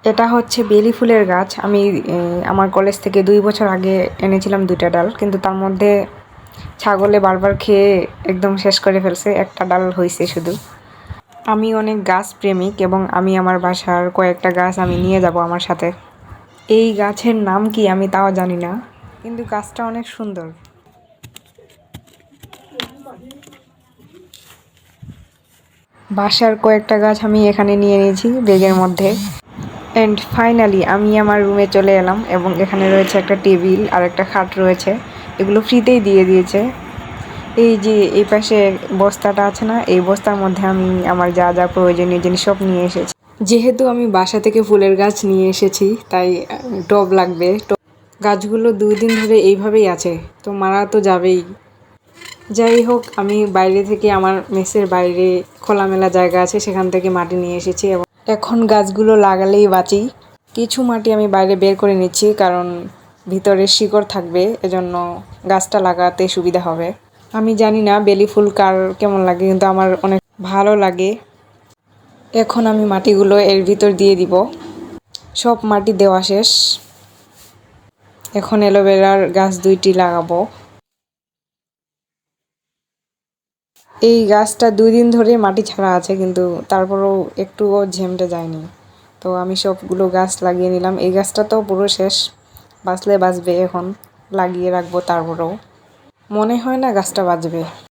এটা হচ্ছে বেলি ফুলের গাছ। আমি আমার কলেজ থেকে 2 বছর আগে এনেছিলাম 2টা ডাল, কিন্তু তার মধ্যে ছাগলে বারবার খেয়ে একদম শেষ করে ফেলছে, একটা ডাল হয়েছে শুধু। আমি অনেক গাছ প্রেমিক এবং আমি আমার বাসার কয়েকটা গাছ আমি নিয়ে যাব আমার সাথে। এই গাছের নাম কি আমি তাও জানি না, কিন্তু গাছটা অনেক সুন্দর। বাসার কয়েকটা গাছ আমি এখানে নিয়ে নিয়েছি ব্যাগের মধ্যে। অ্যান্ড ফাইনালি আমি আমার রুমে চলে এলাম এবং এখানে রয়েছে একটা টেবিল আর একটা খাট রয়েছে। এগুলো ফ্রিতেই দিয়ে দিয়েছে। এই যে এই পাশে বস্তাটা আছে না, এই বস্তার মধ্যে আমি আমার যা যা প্রয়োজনীয় জিনিস সব নিয়ে এসেছি। যেহেতু আমি বাসা থেকে ফুলের গাছ নিয়ে এসেছি, তাই টব লাগবে। গাছগুলো 2 দিন ধরে এইভাবেই আছে, তো মারা তো যাবেই। যাই হোক, আমি বাইরে থেকে আমার মেসের বাইরে খোলামেলা জায়গা আছে, সেখান থেকে মাটি নিয়ে এসেছি এবং এখন গাছগুলো লাগালেই বাঁচি। কিছু মাটি আমি বাইরে বের করে নিচ্ছি, কারণ ভিতরে শিকড় থাকবে, এজন্য গাছটা লাগাতে সুবিধা হবে। আমি জানি না বেলি ফুল কার কেমন লাগে, কিন্তু আমার অনেক ভালো লাগে। এখন আমি মাটিগুলো এর ভিতর দিয়ে দিব। সব মাটি দেওয়া শেষ। এখন অ্যালোভেরার গাছ 2টি লাগাবো। এই গাছটা 2 দিন ধরে মাটি ছাড়া আছে, কিন্তু তারপরেও একটুও ঝেমটে যায়নি। তো আমি সবগুলো গাছ লাগিয়ে নিলাম। এই গাছটা তো পুরো শেষ, বাঁচলে বাঁচবে, এখন লাগিয়ে রাখবো। তারপরেও মনে হয় না গাছটা বাঁচবে।